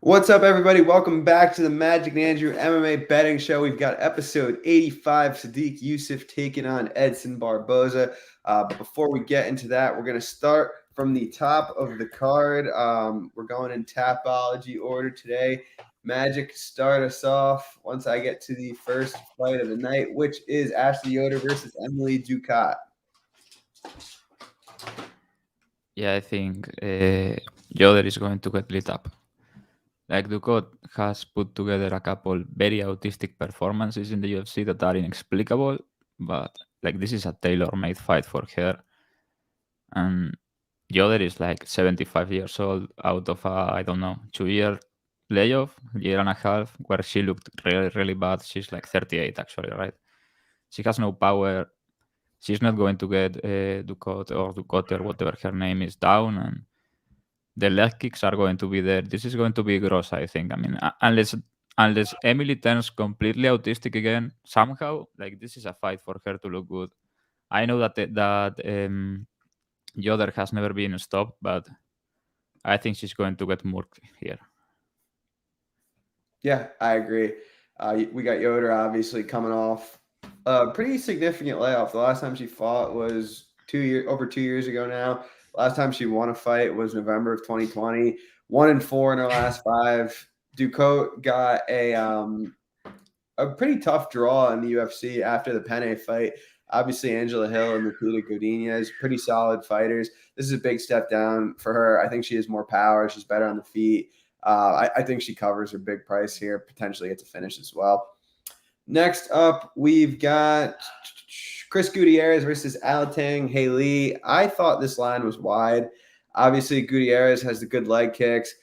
What's up, everybody? Welcome back to the Magic and Andrew MMA betting show. We've got episode 85, Sadiq Yusuff taking on Edson Barboza. But before we get into that, we're going to start from the top of the card. We're going in Tapology order today. Magic, start us off once I get to the first fight of the night, which is Ashley Yoda versus Emily Ducat. Yeah, I think Yoda is going to get lit up. Like Ducat has put together a couple very autistic performances in the UFC that are inexplicable, but like this is a tailor-made fight for her. And Yoda is like 75 years old out of a, 2-year layoff, year and a half, where she looked really, really bad. She's like 38 actually, right? She has no power. She's not going to get Ducat or whatever her name is down, and the leg kicks are going to be there. This is going to be gross, I think. I mean, unless Emily turns completely autistic again somehow, like this is a fight for her to look good. I know that Yoda has never been stopped, but I think she's going to get murked here. Yeah, I agree. We got Yoda obviously coming off a pretty significant layoff. The last time she fought was over 2 years ago now. Last time she won a fight was November of 2020. 1-4 in her last 5. Ducat got a pretty tough draw in the UFC after the Penne fight. Obviously, Angela Hill and Nikita Godinez, pretty solid fighters. This is a big step down for her. I think she has more power. She's better on the feet. I think she covers her big price here, potentially gets a finish as well. Next up, we've got Chris Gutierrez versus Tang Haley. I thought this line was wide. Obviously, Gutierrez has the good leg kicks.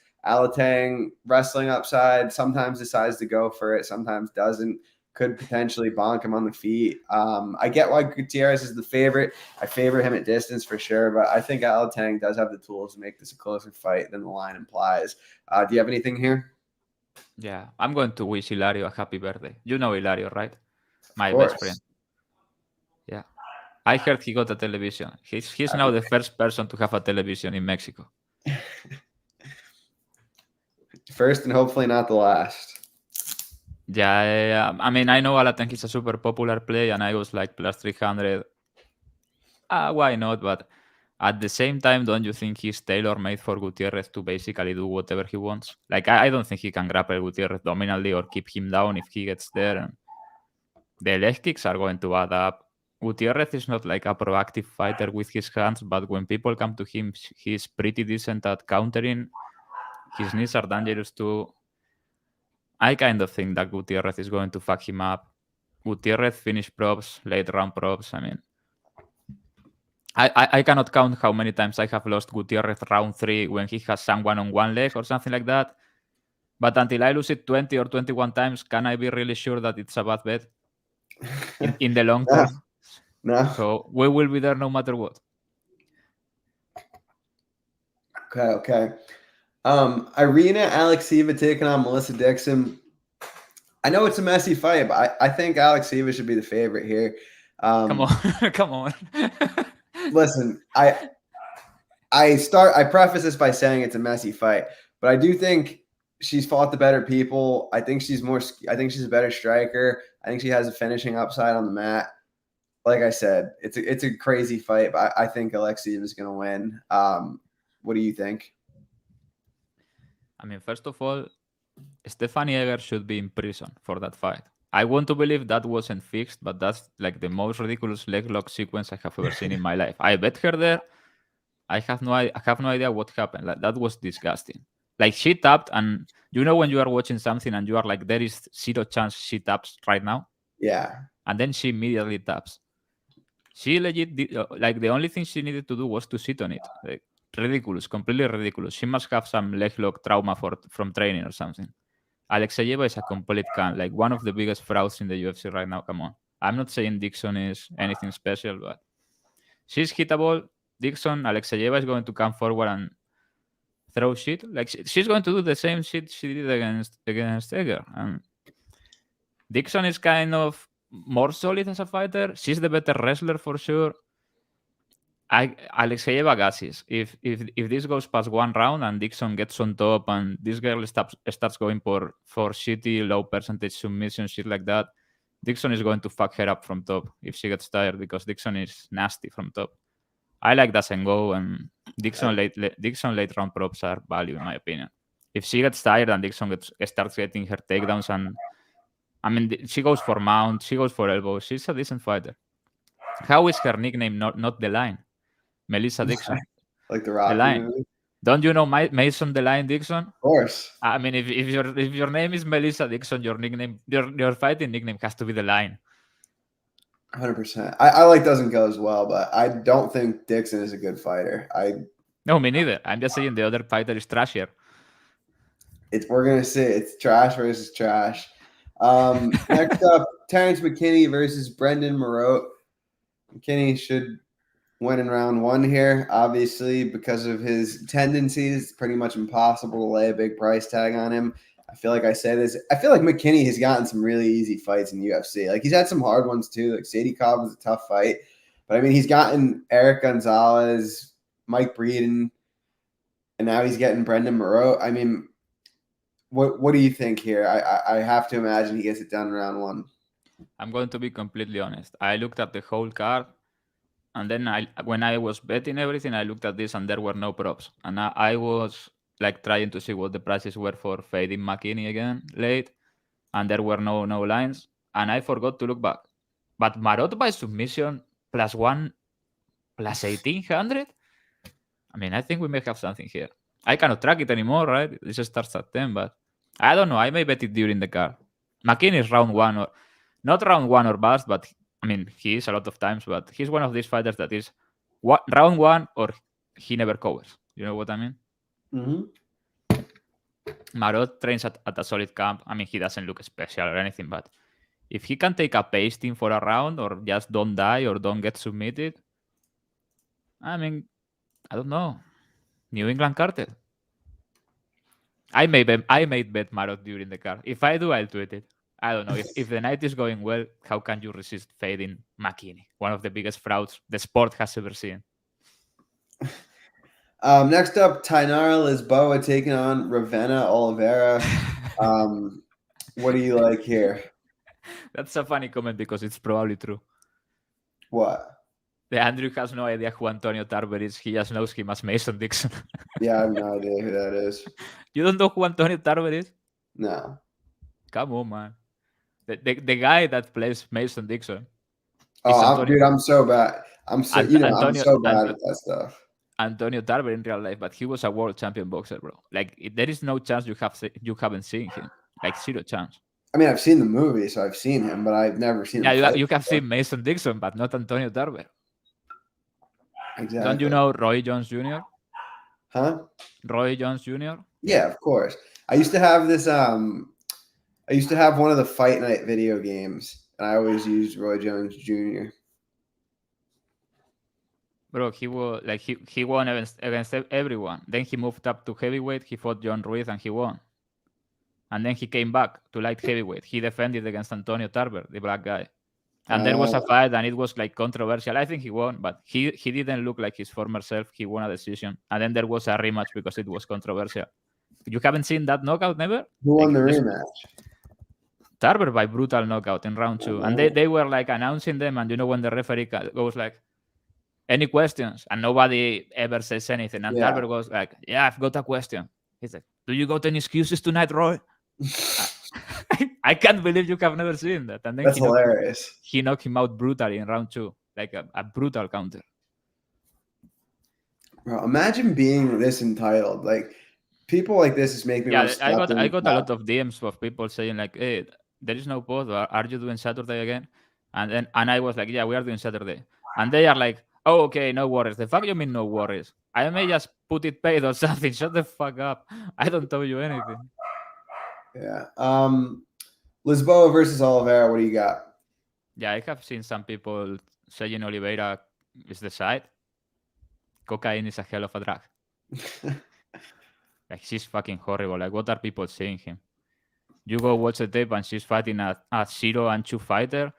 Tang wrestling upside, sometimes decides to go for it, sometimes doesn't. Could potentially bonk him on the feet. I get why Gutierrez is the favorite. I favor him at distance for sure, but I think Tang does have the tools to make this a closer fight than the line implies. Do you have anything here? Yeah, I'm going to wish Hilario a happy birthday. You know Hilario, right? My Of course. best friend. Yeah. I heard he got a television. He's now the first person to have a television in Mexico. First and hopefully not the last. Yeah, I mean, I know Alatang is a super popular play, and I was like plus 300. Why not? But at the same time, don't you think he's tailor-made for Gutierrez to basically do whatever he wants? Like, I don't think he can grapple Gutierrez dominantly or keep him down if he gets there. And the leg kicks are going to add up. Gutierrez is not like a proactive fighter with his hands, but when people come to him, he's pretty decent at countering. His knees are dangerous too. I kind of think that Gutierrez is going to fuck him up. Gutierrez finish props, late round props. I mean, I cannot count how many times I have lost Gutierrez round 3 when he has someone on one leg or something like that. But until I lose it 20 or 21 times, can I be really sure that it's a bad bet in the long term? No. So we will be there no matter what. Okay. Irina Alekseeva taking on Melissa Dixon. I know it's a messy fight, but I think Alekseeva should be the favorite here. Come on. Come on. Listen, I preface this by saying it's a messy fight, but I do think she's fought the better people. I think she's a better striker. I think she has a finishing upside on the mat. Like I said, it's a crazy fight, but I think Alekseeva is going to win. What do you think? I mean, first of all, Stephanie Egger should be in prison for that fight. I want to believe that wasn't fixed, but that's like the most ridiculous leg lock sequence I have ever seen in my life. I bet her there. I have no idea what happened. Like, that was disgusting. Like, she tapped, and you know when you are watching something and you are like, there is zero chance she taps right now? Yeah. And then she immediately taps. She legit did, like, the only thing she needed to do was to sit on it. Like, ridiculous, completely ridiculous. She must have some leg lock trauma from training or something. Alexeyeva is a complete can, like one of the biggest frauds in the UFC right now. Come on. I'm not saying Dixon is anything special, but she's hittable. Dixon, Alexeyeva is going to come forward and throw shit. Like, she's going to do the same shit she did against Egger. And Dixon is kind of more solid as a fighter. She's the better wrestler for sure. Alexeyeva Gassis. If this goes past one round and Dixon gets on top and this girl starts going for shitty low percentage submission shit like that, Dixon is going to fuck her up from top if she gets tired because Dixon is nasty from top. I like doesn't go and Dixon late round props are value in my opinion. If she gets tired and Dixon starts getting her takedowns and I mean she goes for mount, she goes for elbow, she's a decent fighter. How is her nickname not the line? Melissa Dixon. Like the Rocky the line. movie? Don't you know Mason the Line Dixon? Of course. I mean, if your name is Melissa Dixon, your fighting nickname has to be the Line. 100%. I like doesn't go as well, but I don't think Dixon is a good fighter. No, me neither. I'm just saying the other fighter is trashier. We're gonna see it's trash versus trash. Next up, Terrence McKinney versus Brendan Marotte. McKinney should win in round one here. Obviously, because of his tendencies, it's pretty much impossible to lay a big price tag on him. I feel like I say this. I feel like McKinney has gotten some really easy fights in the UFC. Like he's had some hard ones too. Like Sadie Cobb was a tough fight, but I mean he's gotten Eric Gonzalez, Mike Breeden, and now he's getting Brendan Marotte. I mean, what do you think here? I have to imagine he gets it done in round one. I'm going to be completely honest. I looked at the whole card, and then when I was betting everything, I looked at this and there were no props, and I was like trying to see what the prices were for fading McKinney again late, and there were no lines, and I forgot to look back. But Marotte by submission +1 +1800. I mean, I think we may have something here. I cannot track it anymore, right? This starts at 10, but I don't know. I may bet it during the card. McKinney is round one or not round one or bust, but I mean, he is a lot of times, but he's one of these fighters that is round one or he never covers. You know what I mean? Mm-hmm. Marotte trains at a solid camp. I mean, he doesn't look special or anything, but if he can take a pasting for a round or just don't die or don't get submitted, I mean, I don't know. New England Cartel. I may bet Marotte during the card. If I do, I'll tweet it. I don't know. If the night is going well, how can you resist fading McKinney? One of the biggest frauds the sport has ever seen. Next up, Tainara Lisboa taking on Ravenna Oliveira. What do you like here? That's a funny comment because it's probably true. What? The Andrew has no idea who Antonio Tarver is. He just knows him as Mason Dixon. Yeah, I have no idea who that is. You don't know who Antonio Tarver is? No. Come on, man. The guy that plays Mason Dixon. Oh, dude, I'm so bad. I'm so bad at that stuff. Antonio Tarver in real life, but he was a world champion boxer, bro. Like, there is no chance you haven't seen him. Like, zero chance. I mean, I've seen the movie, so I've seen him, but I've never seen him. Yeah, you have seen Mason Dixon, but not Antonio Tarver. Exactly. Don't you know Roy Jones Jr.? Huh? Roy Jones Jr.? Yeah, of course. I used to have this. I used to have one of the Fight Night video games, and I always used Roy Jones Jr. Bro, he was like he won against everyone. Then he moved up to heavyweight. He fought John Ruiz and he won. And then he came back to light heavyweight. He defended against Antonio Tarver, the black guy. And there was a fight, and it was like controversial. I think he won, but he didn't look like his former self. He won a decision, and then there was a rematch because it was controversial. You haven't seen that knockout, never? Who won the rematch? Tarver by brutal knockout in round 2, and they were like announcing them, and you know when the referee goes like, "Any questions?" and nobody ever says anything, and Tarver goes like, "Yeah, I've got a question." He's like, "Do you got any excuses tonight, Roy?" I can't believe you have never seen that. And then that's hilarious. He knocked him out brutally in round 2, like a brutal counter. Bro, imagine being this entitled. Like, people like this is making me. Yeah, I got a lot of DMs of people saying like, "Hey, there is no pod. Are you doing Saturday again?" And I was like, "Yeah, we are doing Saturday." And they are like, "Oh, okay, no worries." The fuck you mean no worries? I may just put it paid or something. Shut the fuck up. I don't tell you anything. Yeah. Lisboa versus Oliveira. What do you got? Yeah, I have seen some people saying Oliveira is the side. Cocaine is a hell of a drug. Like, she's fucking horrible. Like, what are people saying him? You go watch the tape and she's fighting a 0-2 fighter,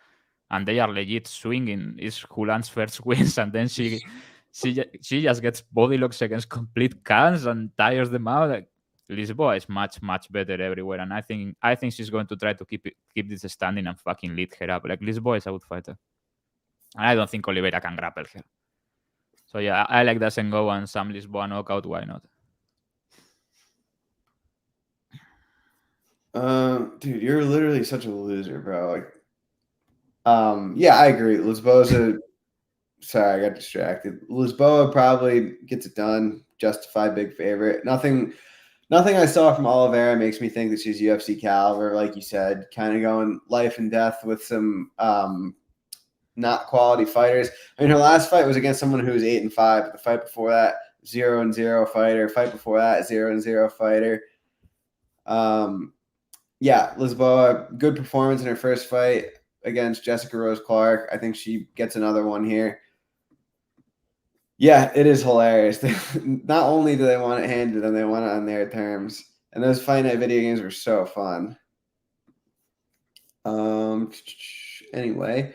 and they are legit swinging. It's who lands first wins, and then she she just gets body locks against complete cans and tires them out. Like, Lisboa is much better everywhere, and I think she's going to try to keep this standing and fucking lead her up. Like, Lisboa is a good fighter, and I don't think Oliveira can grapple her. So yeah, I like doesn't go and some Lisboa knockout. Why not? Dude, you're literally such a loser, bro. Like, yeah, I agree. Lisboa. Sorry, I got distracted. Lisboa probably gets it done. Justified big favorite. Nothing I saw from Oliveira makes me think that she's UFC caliber, like you said, kind of going life and death with some not quality fighters. I mean, her last fight was against someone who was 8-5, but the fight before that, 0-0 fighter. Fight before that, 0-0 fighter. Yeah, Lisboa, good performance in her first fight against Jessica Rose Clark. I think she gets another one here. Yeah, it is hilarious. Not only do they want it handed to them, they want it on their terms. And those Fight Night video games were so fun. Anyway,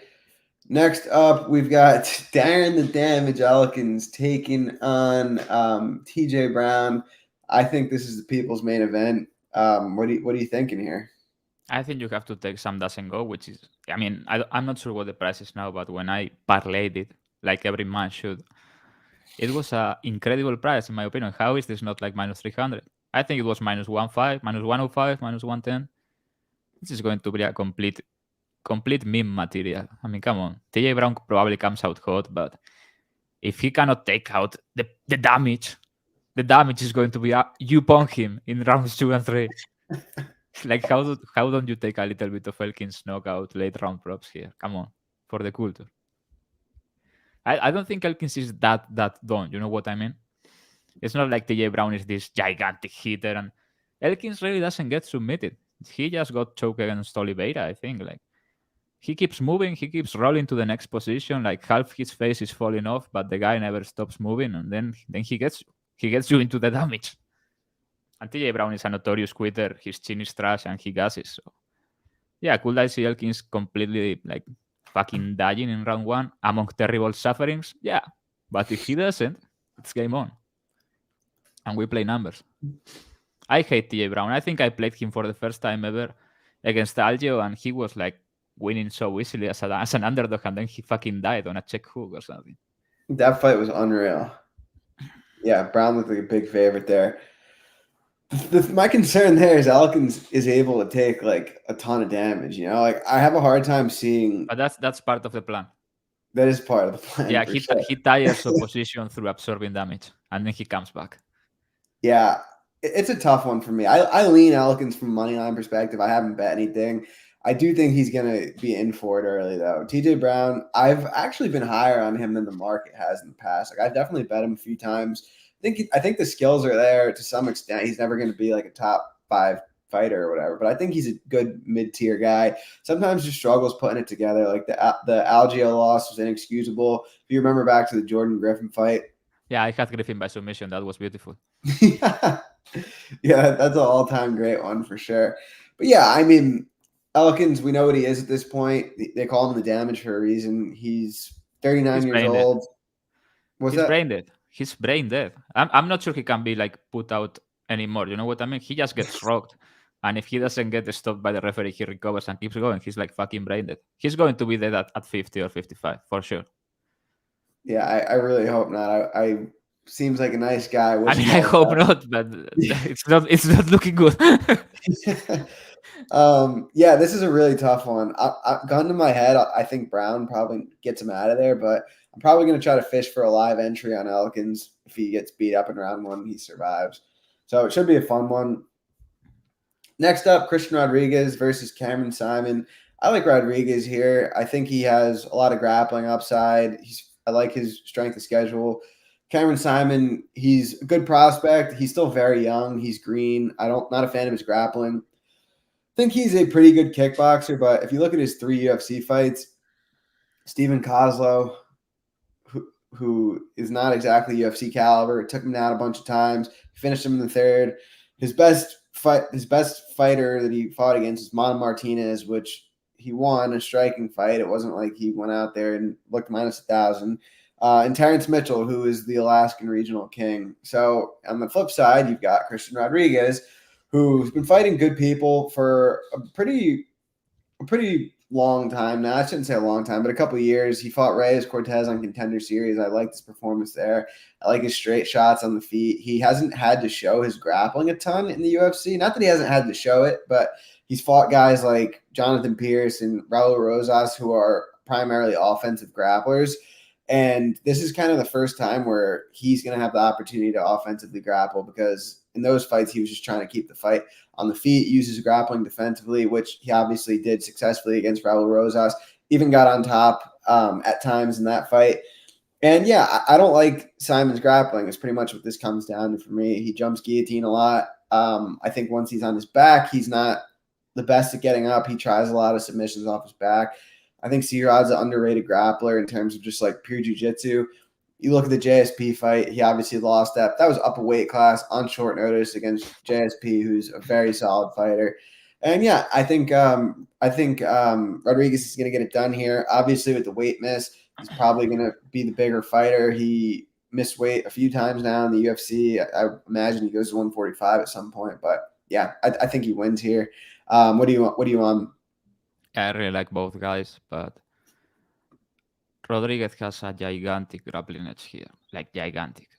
next up, we've got Darren the Damage Elkins taking on TJ Brown. I think this is the people's main event. What are you thinking here? I think you have to take some doesn't go, which is, I mean, I'm not sure what the price is now, but when I parlayed it, like every man should, it was an incredible price, in my opinion. How is this not like minus 300? I think it was minus 1.5, minus 105, minus 110. This is going to be a complete meme material. I mean, come on. TJ Brown probably comes out hot, but if he cannot take out the damage is going to be you punk him in rounds 2 and 3. Like, how don't you take a little bit of Elkins knockout late round props here? Come on, for the culture. I don't think Elkins is that done. You know what I mean? It's not like TJ Brown is this gigantic hitter, and Elkins really doesn't get submitted. He just got choked against Oliveira, I think. Like, he keeps moving, he keeps rolling to the next position. Like, half his face is falling off, but the guy never stops moving, and then he gets you into the damage. And TJ Brown is a notorious quitter. His chin is trash, and he gasses. So yeah, could I see Elkins completely like fucking dying in round 1 among terrible sufferings? Yeah, but if he doesn't, it's game on. And we play numbers. I hate TJ Brown. I think I played him for the first time ever against Algio, and he was like winning so easily as an underdog, and then he fucking died on a check hook or something. That fight was unreal. Yeah, Brown looked like a big favorite there. My concern there is Elkins is able to take like a ton of damage. You know, like I have a hard time seeing. But that's part of the plan. That is part of the plan. Yeah, he tires opposition through absorbing damage, and then he comes back. Yeah, it's a tough one for me. I lean Elkins from a money line perspective. I haven't bet anything. I do think he's going to be in for it early, though. TJ Brown, I've actually been higher on him than the market has in the past. Like, I've definitely bet him a few times. I think the skills are there to some extent. He's never going to be like a top 5 fighter or whatever, but I think he's a good mid-tier guy. Sometimes just struggles putting it together. Like the Algio loss was inexcusable. If you remember back to the Jordan Griffin fight. Yeah, I had Griffin by submission. That was beautiful. Yeah, that's an all-time great one for sure. But yeah, I mean, Elkins, we know what he is at this point. They call him the damage for a reason. He's 39 years old. He's brain dead. He's brain dead. I'm not sure he can be like put out anymore. You know what I mean? He just gets rocked. And if he doesn't get stopped by the referee, he recovers and keeps going. He's like fucking brain dead. He's going to be dead at 50 or 55 for sure. Yeah, I really hope not. I seems like a nice guy. I mean, I hope not, but it's not looking good. Yeah, this is a really tough one. Gun to my head, I think Brown probably gets him out of there, but I'm probably going to try to fish for a live entry on Elkins. If he gets beat up in round 1, he survives. So it should be a fun one. Next up, Christian Rodriguez versus Cameron Simon. I like Rodriguez here. I think he has a lot of grappling upside. I like his strength of schedule. Cameron Simon, he's a good prospect. He's still very young. He's green. Not a fan of his grappling. I think he's a pretty good kickboxer, but if you look at his 3 UFC fights, Steven Kozlow, who is not exactly UFC caliber, took him down a bunch of times, finished him in the 3rd. His best fighter that he fought against is Martinez, which he won a striking fight. It wasn't like he went out there and looked minus 1,000. and Terrence Mitchell, who is the Alaskan regional king. So on the flip side, you've got Christian Rodriguez, who's been fighting good people for a pretty long time now. I shouldn't say a long time, but a couple of years. He fought Reyes Cortez on Contender Series. I like his performance there. I like his straight shots on the feet. He hasn't had to show his grappling a ton in the UFC. Not that he hasn't had to show it, but he's fought guys like Jonathan Pierce and Raul Rosas, who are primarily offensive grapplers. And this is kind of the first time where he's going to have the opportunity to offensively grapple, because in those fights, he was just trying to keep the fight on the feet, uses grappling defensively, which he obviously did successfully against Raul Rosas, even got on top at times in that fight. And yeah, I don't like Simon's grappling. It's pretty much what this comes down to for me. He jumps guillotine a lot. I think once he's on his back, he's not the best at getting up. He tries a lot of submissions off his back. I think C-Rod's an underrated grappler in terms of just like pure jiu-jitsu. You look at the JSP fight, he obviously lost that. That was up a weight class on short notice against JSP, who's a very solid fighter. And yeah, I think Rodriguez is going to get it done here. Obviously, with the weight miss, he's probably going to be the bigger fighter. He missed weight a few times now in the UFC. I imagine he goes to 145 at some point. But yeah, I think he wins here. What do you want? I really like both guys, but Rodriguez has a gigantic grappling edge here, like gigantic.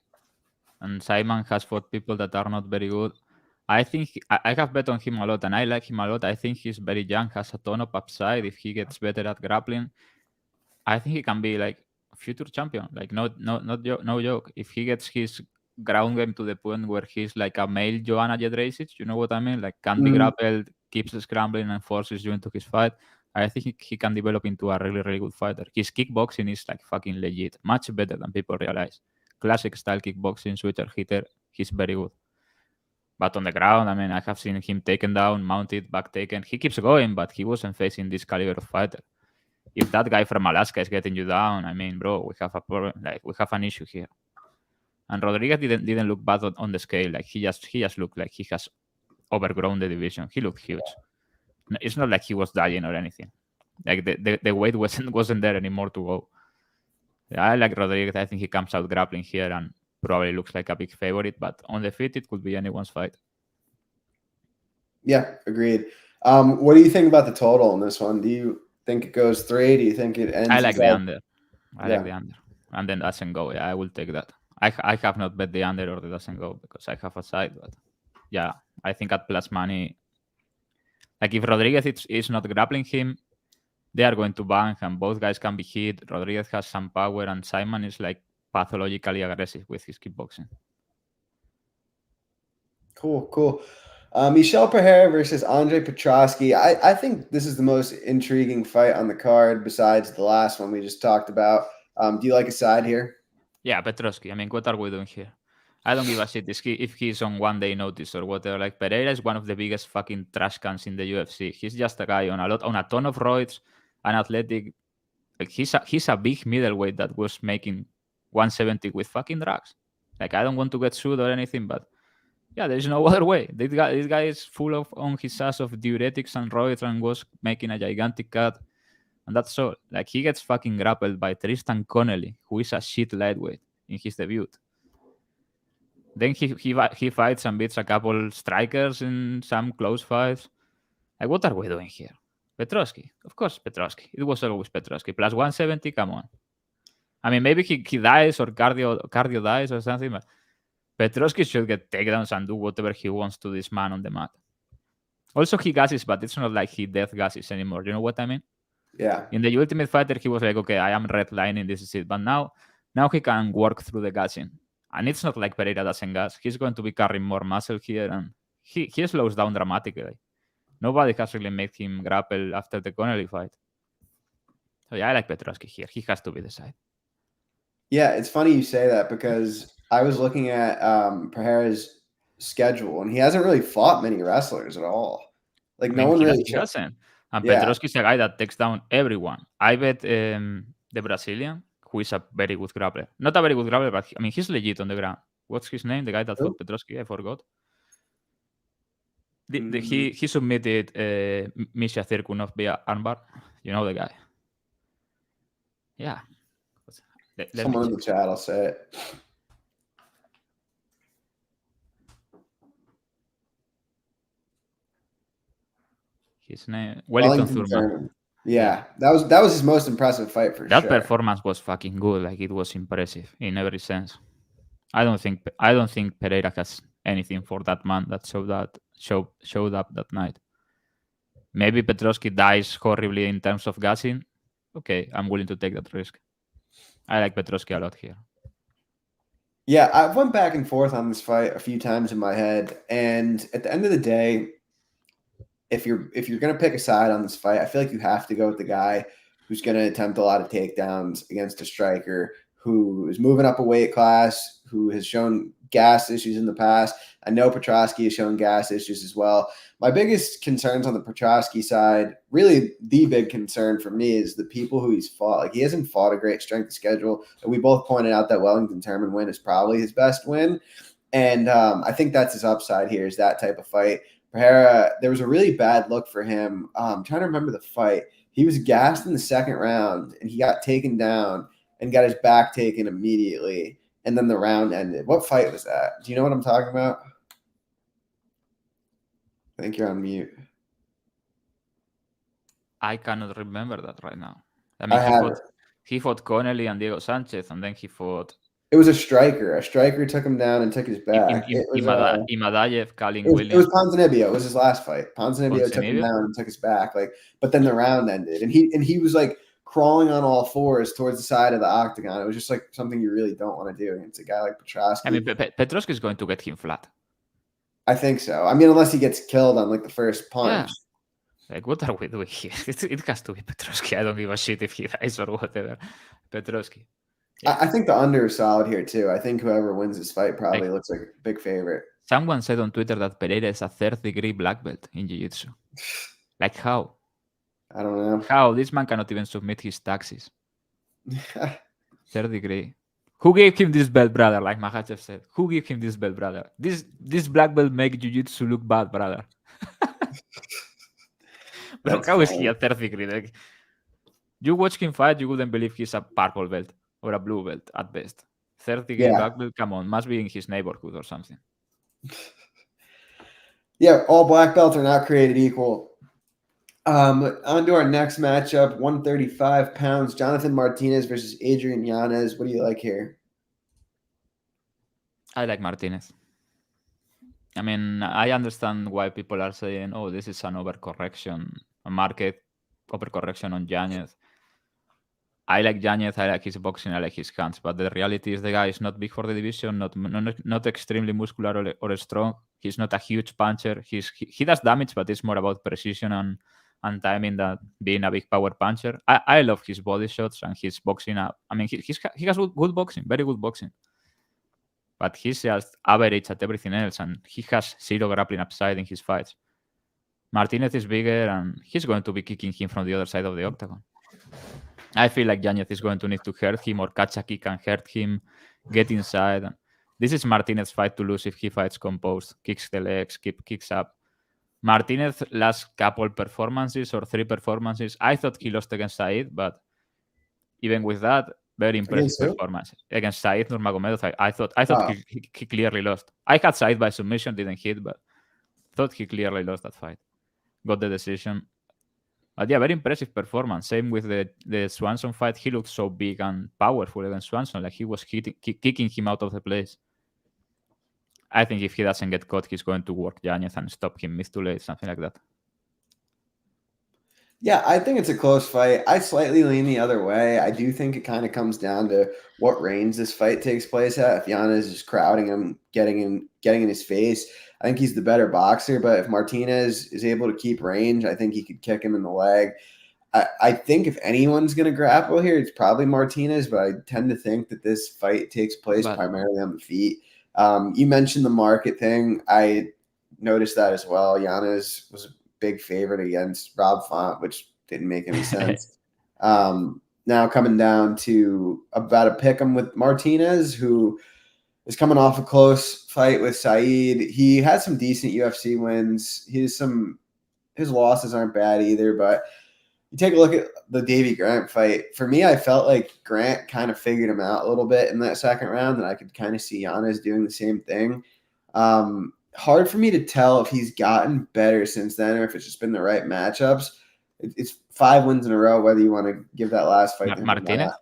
And Simon has fought people that are not very good. I think I have bet on him a lot, and I like him a lot. I think he's very young, has a ton of upside. If he gets better at grappling, I think he can be like a future champion. Like no joke. If he gets his ground game to the point where he's like a male Joanna Jedrzejczyk, you know what I mean? Like can be grappled, keeps scrambling, and forces you into his fight. I think he can develop into a really, really good fighter. His kickboxing is like fucking legit, much better than people realize. Classic style kickboxing, switcher hitter. He's very good. But on the ground, I mean, I have seen him taken down, mounted, back taken. He keeps going, but he wasn't facing this caliber of fighter. If that guy from Alaska is getting you down, I mean, bro, we have a problem. Like we have an issue here. And Rodriguez didn't look bad on the scale. Like he just looked like he has overgrown the division. He looked huge. It's not like he was dying or anything. Like the weight wasn't there anymore to go. I like Rodriguez. I think he comes out grappling here and probably looks like a big favorite. But on the feet, it could be anyone's fight. Yeah, agreed. What do you think about the total in this one? Do you think it goes 3? Do you think it ends? I like the under. I like the under. And then doesn't go. Yeah, I will take that. I have not bet the under or the doesn't go because I have a side. But yeah, I think at plus money, like if Rodriguez is not grappling him, they are going to bank and both guys can be hit. Rodriguez has some power and Simon is like pathologically aggressive with his kickboxing. Cool. Michel Pereira versus Andre Petroski. I think this is the most intriguing fight on the card besides the last one we just talked about. Do you like a side here? Yeah, Petroski. I mean, what are we doing here? I don't give a shit if he's on 1 day notice or whatever. Like Pereira is one of the biggest fucking trash cans in the UFC. He's just a guy on a ton of roids, an athletic. Like he's a big middleweight that was making 170 with fucking drugs. Like I don't want to get sued or anything, but yeah, there's no other way. This guy is full of on his ass of diuretics and roids and was making a gigantic cut. And that's all. Like he gets fucking grappled by Tristan Connelly, who is a shit lightweight in his debut. Then he fights and beats a couple strikers in some close fights. Like, what are we doing here? Petroski. Of course, Petroski. It was always Petroski. Plus 170, come on. I mean, maybe he dies or cardio dies or something, but Petroski should get takedowns and do whatever he wants to this man on the mat. Also, he gasses, but it's not like he death gasses anymore. You know what I mean? Yeah. In the Ultimate Fighter, he was like, okay, I am redlining, this is it. But now he can work through the gassing. And it's not like Pereira doesn't gas. He's going to be carrying more muscle here, and he slows down dramatically. Nobody has really made him grapple after the Connelly fight. So yeah, I like Petroski here. He has to be the side. Yeah, it's funny you say that because I was looking at Pereira's schedule, and he hasn't really fought many wrestlers at all. Like no one really doesn't. And Petroski is a guy that takes down everyone. I bet the Brazilian, who is a very good grappler. Not a very good grappler, but I mean, he's legit on the ground. What's his name? The guy that fought Petroski? I forgot. He submitted Misha Cirkunov via armbar. You know the guy. Yeah. Let me Someone in the check. chat, I'll say it. His name Wellington Thurman. Yeah, that was his most impressive fight for That sure. performance was fucking good. Like it was impressive in every sense. I don't think Pereira has anything for that man that showed up that night. Maybe Petroski dies horribly in terms of gassing. Okay, I'm willing to take that risk. I like Petroski a lot here. Yeah, I've went back and forth on this fight a few times in my head, and at the end of the day, if you're gonna pick a side on this fight, I feel like you have to go with the guy who's gonna attempt a lot of takedowns against a striker who is moving up a weight class, who has shown gas issues in the past. I know Petroski has shown gas issues as well. My biggest concerns on the Petroski side, really the big concern for me, is the people who he's fought. Like, he hasn't fought a great strength schedule. And we both pointed out that Wellington Thurman win is probably his best win. And I think that's his upside here, is that type of fight. Pereira, there was a really bad look for him. I'm trying to remember the fight. He was gassed in the second round, and he got taken down and got his back taken immediately. And then the round ended. What fight was that? Do you know what I'm talking about? I think you're on mute. I cannot remember that right now. I mean, he fought Connelly and Diego Sanchez, and then he fought. It was a striker. A striker took him down and took his back. Imadayev, Colin Williams. It was Ponzinibbio. It was his last fight. Ponzinibbio took him down and took his back. But then the round ended, and he was like crawling on all fours towards the side of the octagon. It was just like something you really don't want to do against a guy like Petroski. I mean, Petroski is going to get him flat. I think so. I mean, unless he gets killed on like the first punch. Yeah. Like, what are we doing here? It has to be Petroski. I don't give a shit if he dies or whatever. Petroski. Yeah. I think the under is solid here too. I think whoever wins this fight probably looks like a big favorite. Someone said on Twitter that Pereira is a third-degree black belt in Jiu-Jitsu. Like how? I don't know. How? This man cannot even submit his taxes. Third degree. Who gave him this belt, brother? Like Makhachev said. Who gave him this belt, brother? This black belt make Jiu-Jitsu look bad, brother. Bro, how is he a third degree? Like, you watch him fight, you wouldn't believe he's a purple belt or a blue belt at best. Third degree black belt, come on, must be in his neighborhood or something. Yeah, all black belts are not created equal. On to our next matchup, 135 pounds, Jonathan Martinez versus Adrian Yanez. What do you like here? I like Martinez. I mean, I understand why people are saying, oh, this is an overcorrection, a market overcorrection on Yanez. I like Yanez, I like his boxing, I like his hands, but the reality is the guy is not big for the division, not extremely muscular or strong. He's not a huge puncher. He does damage, but it's more about precision and timing than being a big power puncher. I love his body shots and his boxing. I mean, he has good boxing, very good boxing. But he's just average at everything else, and he has zero grappling upside in his fights. Martinez is bigger, and he's going to be kicking him from the other side of the octagon. I feel like Yanez is going to need to hurt him or catch a kick and hurt him, get inside. This is Martinez's fight to lose if he fights composed, kicks the legs, kicks up. Martinez's last couple performances or 3 performances, I thought he lost against Said, but even with that, very impressive performance. Against Said Nurmagomedov, I thought he clearly lost. I had Said by submission, didn't hit, but thought he clearly lost that fight. Got the decision. But yeah, very impressive performance. Same with the Swanson fight. He looked so big and powerful against Swanson. Like he was kicking him out of the place. I think if he doesn't get caught, he's going to work Yanez and stop him mid to late, something like that. Yeah, I think it's a close fight. I slightly lean the other way. I do think it kind of comes down to what range this fight takes place at. If Yanez is crowding him, getting in his face, I think he's the better boxer. But if Martinez is able to keep range, I think he could kick him in the leg. I think if anyone's going to grapple here, it's probably Martinez. But I tend to think that this fight takes place primarily on the feet. You mentioned the market thing. I noticed that as well. Yanez was a big favorite against Rob Font, which didn't make any sense. Now coming down to about a pick 'em with Martinez, who is coming off a close fight with Said. He had some decent UFC wins. His losses aren't bad either, but you take a look at the Davy Grant fight. For me, I felt like Grant kind of figured him out a little bit in that second round, and I could kind of see Yanez doing the same thing. Hard for me to tell if he's gotten better since then or if it's just been the right matchups. It's 5 wins in a row, whether you want to give that last fight to him Martinez? or not.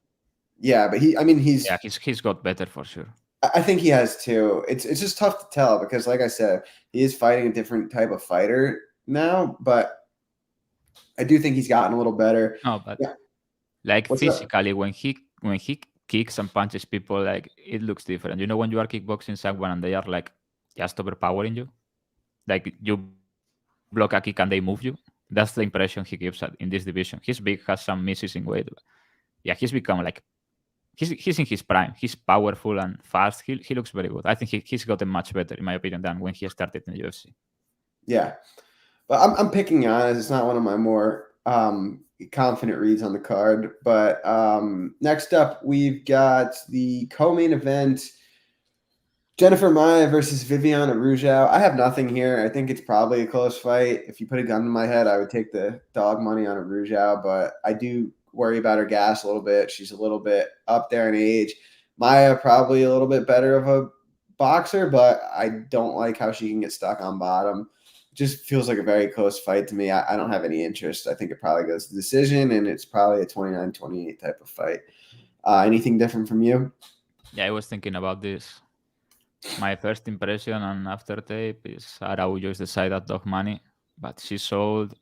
Yeah, but he's got better for sure. I think he has too. It's just tough to tell because, like I said, he is fighting a different type of fighter now, but I do think he's gotten a little better. No, but yeah. Like physically, when he kicks and punches people, like it looks different. You know, when you are kickboxing someone and they are like just overpowering you, like you block a kick and they move you. That's the impression he gives in this division. He's big, has some misses in weight. But yeah, he's become like he's in his prime. He's powerful and fast. He looks very good. I think he's gotten much better, in my opinion, than when he started in the UFC. Yeah, but I'm picking Yanez. It's not one of my more confident reads on the card. But next up, we've got the co-main event: Jennifer Maia versus Viviana Araujo. I have nothing here. I think it's probably a close fight. If you put a gun to my head, I would take the dog money on Araujo, but I do worry about her gas a little bit. She's a little bit up there in age. Maia probably a little bit better of a boxer, but I don't like how she can get stuck on bottom. It just feels like a very close fight to me. I don't have any interest. I think it probably goes to decision, and it's probably a 29-28 type of fight. Anything different from you? Yeah, I was thinking about this. My first impression on after tape is Araujo is the side at dog money, but she's sold.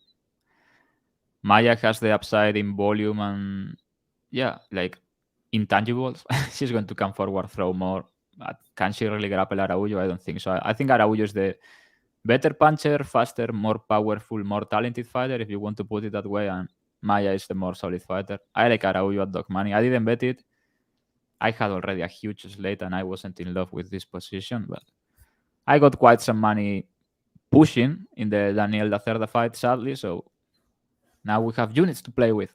Maia has the upside in volume and like intangibles. She's going to come forward, throw more. But can she really grapple Araujo? I don't think so. I think Araujo is the better puncher, faster, more powerful, more talented fighter, if you want to put it that way. And Maia is the more solid fighter. I like Araujo at dog money. I didn't bet it. I had already a huge slate and I wasn't in love with this position, but I got quite some money pushing in the Daniel Lacerda fight, sadly. So now we have units to play with.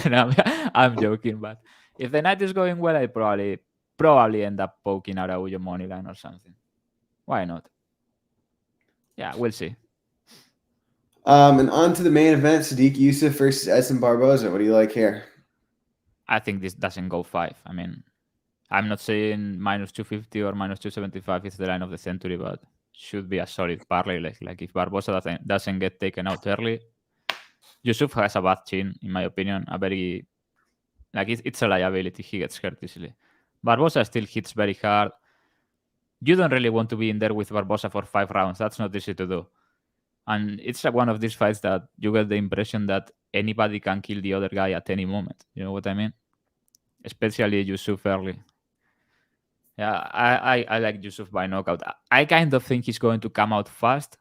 No, I'm joking, but if the night is going well, I probably end up poking Araujo money line or something. Why not? Yeah, we'll see. And on to the main event: Sodiq Yusuff versus Edson Barboza. What do you like here? I think this doesn't go 5. I mean, I'm not saying minus 250 or minus 275 is the line of the century, but should be a solid parlay. Like if Barboza doesn't get taken out early, Yusuff has a bad chin, in my opinion. A very it's a liability. He gets hurt easily. Barboza still hits very hard. You don't really want to be in there with Barboza for 5 rounds. That's not easy to do. And it's one of these fights that you get the impression that anybody can kill the other guy at any moment. You know what I mean? Especially Yusuff early. Yeah, I like Yusuff by knockout. I kind of think he's going to come out fast.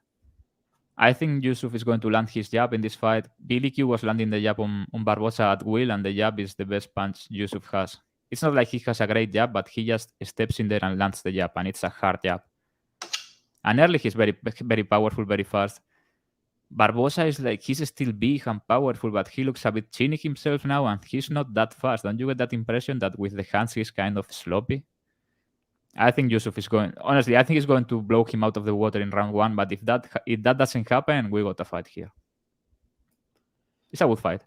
I think Yusuff is going to land his jab in this fight. Billy Q was landing the jab on Barboza at will, and the jab is the best punch Yusuff has. It's not like he has a great jab, but he just steps in there and lands the jab, and it's a hard jab. And early he's very, very powerful, very fast. Barboza is like, he's still big and powerful, but he looks a bit chinny himself now, and he's not that fast. Don't you get that impression that with the hands he's kind of sloppy? I think Yusuff is going. Honestly, I think he's going to blow him out of the water in round 1. But if that doesn't happen, we got a fight here. It's a good fight.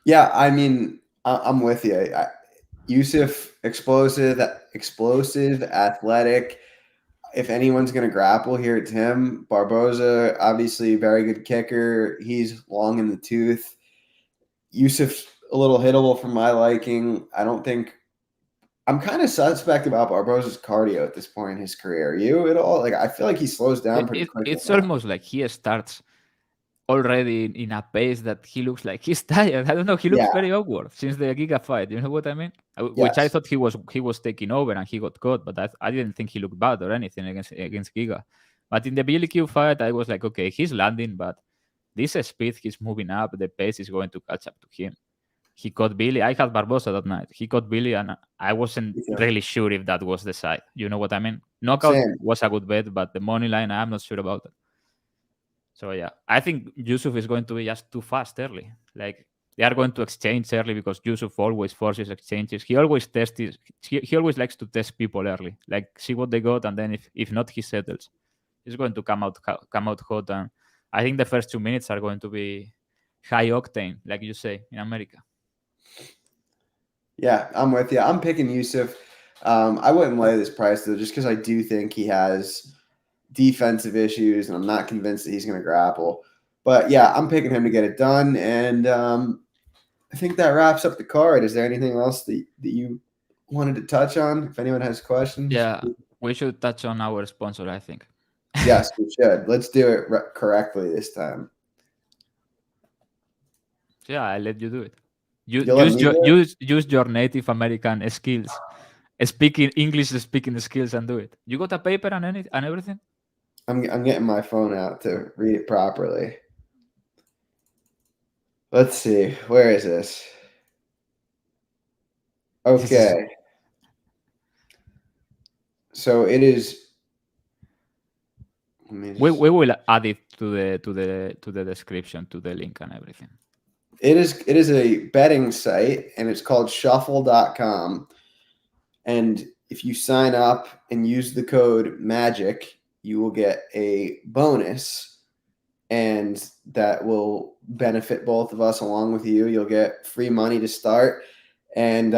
Yeah, I mean, I'm with you. Yusuff, explosive, athletic. If anyone's going to grapple here, it's him. Barboza, obviously, very good kicker. He's long in the tooth. Yusuff's a little hittable for my liking. I'm kind of suspect about Barboza's cardio at this point in his career. You at all? Like, I feel like he slows down pretty quickly. It's almost like he starts already in a pace that he looks like he's tired. I don't know. He looks very awkward since the Giga fight. You know what I mean? Which I thought he was taking over and he got caught, but I didn't think he looked bad or anything against Giga. But in the BLQ fight, I was like, okay, he's landing, but this speed, he's moving up. The pace is going to catch up to him. He caught Billy. I had Barboza that night. He caught Billy, and I wasn't really sure if that was the side. You know what I mean? Knockout was a good bet, but the money line, I'm not sure about it. So, yeah, I think Yusuff is going to be just too fast early. Like, they are going to exchange early because Yusuff always forces exchanges. He always he always likes to test people early. Like, see what they got, and then if not, he settles. He's going to come out hot, and I think the first 2 minutes are going to be high octane, like you say in America. Yeah, I'm with you. I'm picking Yusuff. I wouldn't lay this price though, just because I do think he has defensive issues, and I'm not convinced that he's going to grapple. But yeah, I'm picking him to get it done, and I think that wraps up the card. Is there anything else that you wanted to touch on? If anyone has questions, Yeah, we should touch on our sponsor, I think. yes, we should. Let's do it correctly this time. Yeah, I'll let you do it. You You'll let me do it? use your Native American skills, speaking English speaking skills, and do it. You got a paper and everything? I'm getting my phone out to read it properly. Let's see. Where is this? Okay. So it is. We will add it to the description, to the link and everything. It is a betting site, and it's called shuffle.com. And if you sign up and use the code MAGIC, you will get a bonus, and that will benefit both of us along with you. You'll get free money to start, and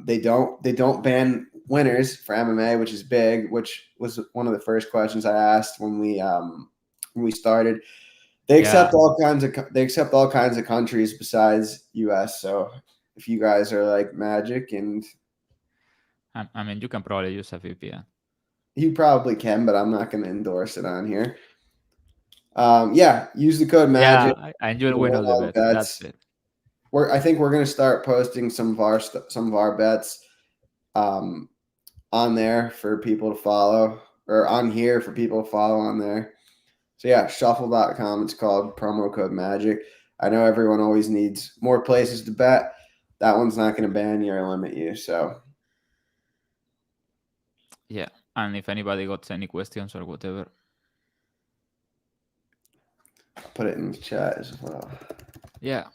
they don't ban winners for MMA, which is big, which was one of the first questions I asked when we started. They accept all kinds of countries besides US. So if you guys are like Magic, and I mean, you can probably use a VPN. you probably can, but I'm not going to endorse it on here. Yeah, use the code MAGIC. Yeah, and you'll win all the bets. That's it. I think we're going to start posting some of our bets on there for people to follow, or on here for people to follow on there. So yeah, shuffle.com. It's called, promo code MAGIC. I know everyone always needs more places to bet. That one's not going to ban you or limit you. So yeah, and if anybody got any questions or whatever, I'll put it in the chat as well. Yeah.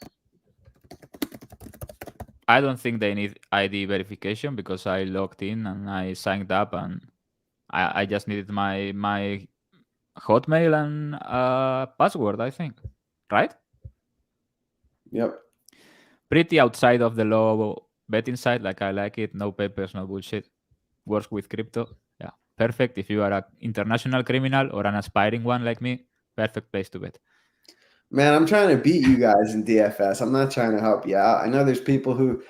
I don't think they need ID verification because I logged in and I signed up, and I just needed my Hotmail and password, I think. Right? Yep. Pretty outside of the law betting site. Like, I like it. No papers, no bullshit. Works with crypto. Yeah. Perfect. If you are an international criminal or an aspiring one like me, perfect place to bet. Man, I'm trying to beat you guys in DFS. I'm not trying to help you out. I know there's people who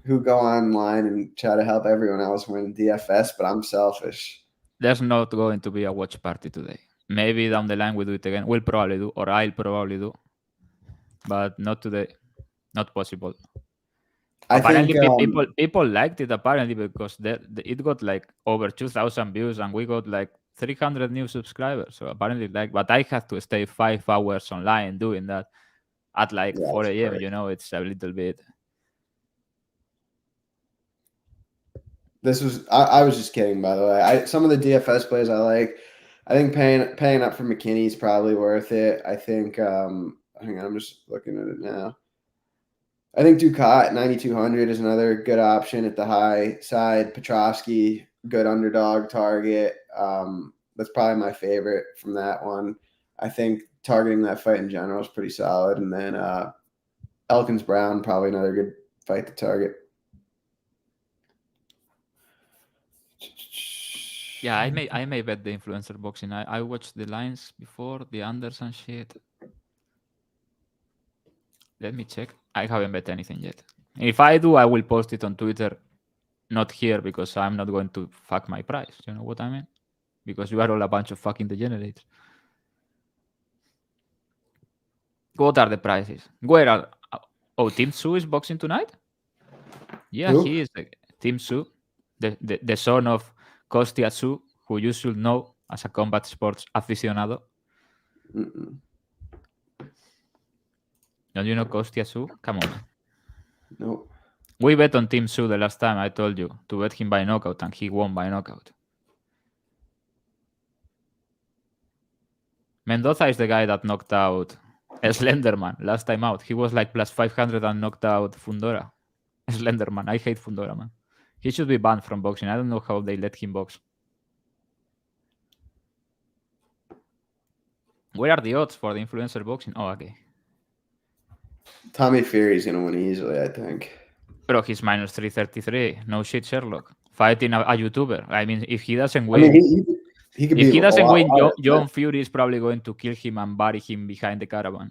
go online and try to help everyone else win DFS, but I'm selfish. There's not going to be a watch party today. Maybe down the line we do it again. We'll probably do, or I'll probably do, but not today. Not possible. Apparently, people liked it apparently because it got like over 2,000 views and we got like 300 new subscribers. So apparently, but I had to stay 5 hours online doing that at like 4 a.m. You know, it's a little bit. This was I was just kidding, by the way. Some of the DFS plays I like. I think paying up for McKinney is probably worth it. I think hang on, I'm just looking at it now. I think Duat 9,200 is another good option at the high side. Petroski, good underdog target. That's probably my favorite from that one. I think targeting that fight in general is pretty solid. And then Elkins Brown, probably another good fight to target. Yeah, I may bet the influencer boxing. I watched the lines before, the unders and shit. Let me check. I haven't bet anything yet. If I do, I will post it on Twitter. Not here because I'm not going to fuck my price. You know what I mean? Because you are all a bunch of fucking degenerates. What are the prices? Where are? Oh, Tim Su is boxing tonight? Yeah, Who? he is. Tim Su, the son of Costa Su, who you should know as a combat sports aficionado. Mm-mm. Don't you know Costa Su? Come on. Nope. We bet on Tim Su the last time, I told you, to bet him by knockout, and he won by knockout. Mendoza is the guy that knocked out Slenderman last time out. He was like plus 500 and knocked out Fundora. Slenderman. I hate Fundora, man. He should be banned from boxing. I don't know how they let him box. Where are the odds for the influencer boxing? Oh, okay. Tommy Fury's gonna win easily, I think. Bro, he's minus 333. No shit, Sherlock. Fighting a YouTuber. I mean, if he doesn't I win, mean, he could if be he a doesn't lot win, worse, John Fury is probably going to kill him and bury him behind the caravan.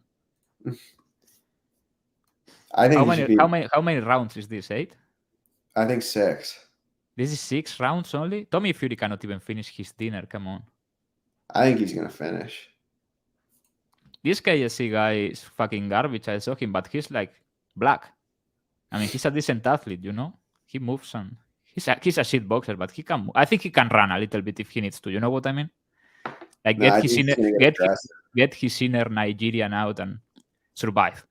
I think how many rounds is this? 8? I think 6. This is 6 rounds only? Tommy Fury cannot even finish his dinner. Come on. I think he's gonna finish. This KSC guy is fucking garbage. I saw him, but he's like black. I mean, he's a decent athlete, you know? He moves and he's a shit boxer, but he can. I think he can run a little bit if he needs to. You know what I mean? Like get his inner Nigerian out and survive.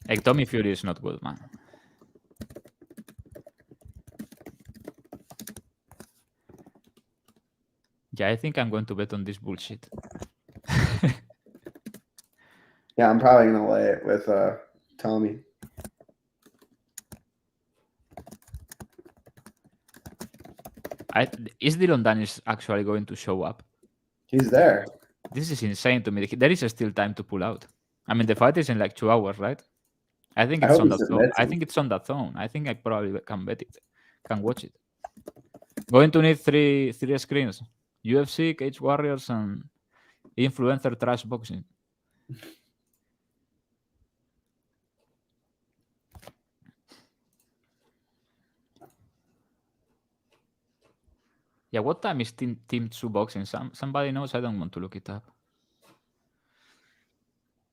Like Tommy Fury is not good, man. Yeah, I think I'm going to bet on this bullshit. Yeah, I'm probably gonna lay it with Tommy. Is Dylan Daniels actually going to show up? He's there. This is insane to me. There is still time to pull out. I mean, the fight is in like 2 hours, right? I think it's on that zone. I think it's on that zone. I think I probably can bet it, can watch it. Going to need three screens: UFC, Cage Warriors, and influencer trash boxing. Yeah, what time is Team 2 boxing? Somebody knows? I don't want to look it up.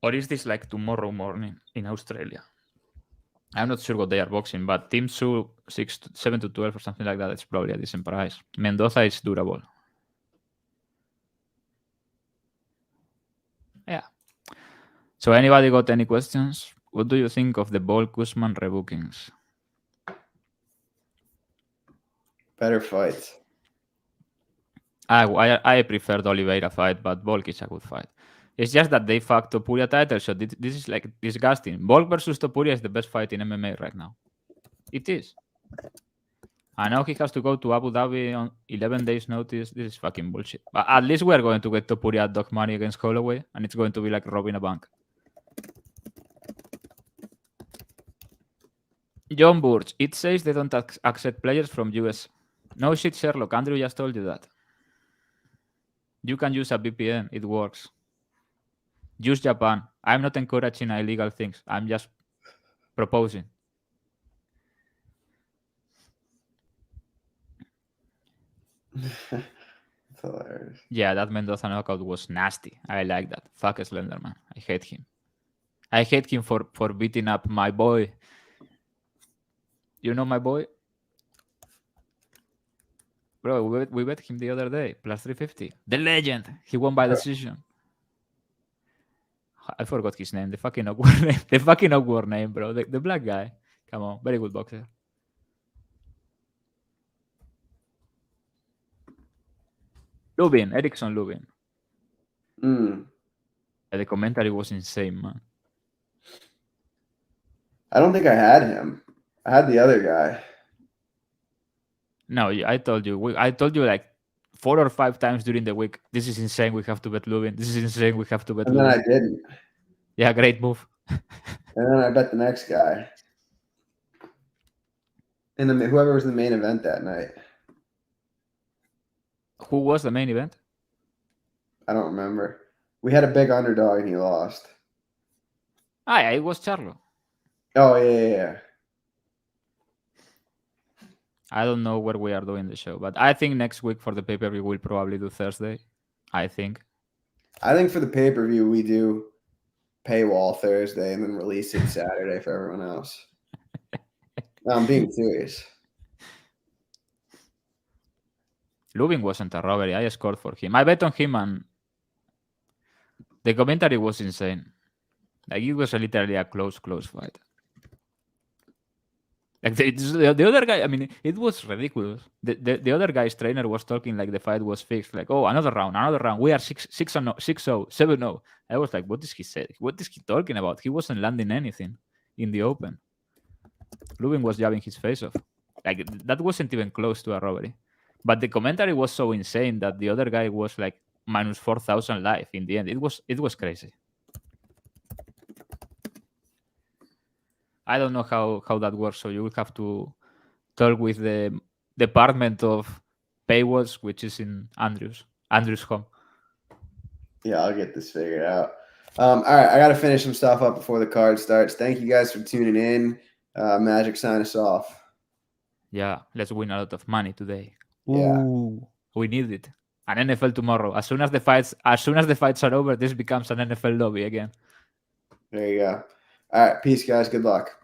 Or is this like tomorrow morning in Australia? I'm not sure what they are boxing, but Team 2 7 to 12 or something like that. It's probably a decent price. Mendoza is durable. Yeah. So anybody got any questions? What do you think of the Ball Kuzman rebookings? Better fights. I prefer the Oliveira fight, but Volk is a good fight. It's just that they fucked Topuria title shot. This is like disgusting. Volk versus Topuria is the best fight in MMA right now. It is. I know he has to go to Abu Dhabi on 11 days notice. This is fucking bullshit. But at least we're going to get Topuria at dog money against Holloway, and it's going to be like robbing a bank. John Burch, it says they don't accept players from US. No shit, Sherlock. Andrew just told you that. You can use a VPN. It works. Use Japan. I'm not encouraging illegal things. I'm just proposing. That's hilarious. Yeah, that Mendoza knockout was nasty. I like that. Fuck Slenderman. I hate him. I hate him for beating up my boy. You know my boy? Bro, we bet him the other day. Plus 350. The legend. He won by decision. I forgot his name. The fucking awkward name. The fucking awkward name, bro. The black guy. Come on. Very good boxer. Lubin. Erickson Lubin. The commentary was insane, man. I don't think I had him. I had the other guy. No, I told you like 4 or 5 times during the week. This is insane. We have to bet Lubin. This is insane. We have to bet And Lubin. then I didn't. Yeah, great move. And then I bet the next guy. And then whoever was the main event that night. Who was the main event? I don't remember. We had a big underdog and he lost. Yeah, it was Charlo. Oh, yeah. I don't know where we are doing the show, but I think next week for the pay-per-view we'll probably do Thursday. I think for the pay-per-view we do paywall Thursday and then release it Saturday for everyone else. No, I'm being serious. Lubin wasn't a robbery. I scored for him. I bet on him and the commentary was insane. Like it was literally a close fight. Like the other guy, I mean, it was ridiculous. The other guy's trainer was talking like the fight was fixed. Like, oh, another round. We are 6-0, 7-0. I was like, what is he saying? What is he talking about? He wasn't landing anything in the open. Lubin was jabbing his face off. Like that wasn't even close to a robbery. But the commentary was so insane that the other guy was like minus 4,000 live in the end. It was crazy. I don't know how that works. So you will have to talk with the department of paywalls, which is in Andrew's home. Yeah, I'll get this figured out. All right, I got to finish some stuff up before the card starts. Thank you guys for tuning in. Magic, sign us off. Yeah, let's win a lot of money today. Yeah. Ooh, we need it. An NFL tomorrow. As soon as the fights are over, this becomes an NFL lobby again. There you go. All right, peace, guys. Good luck.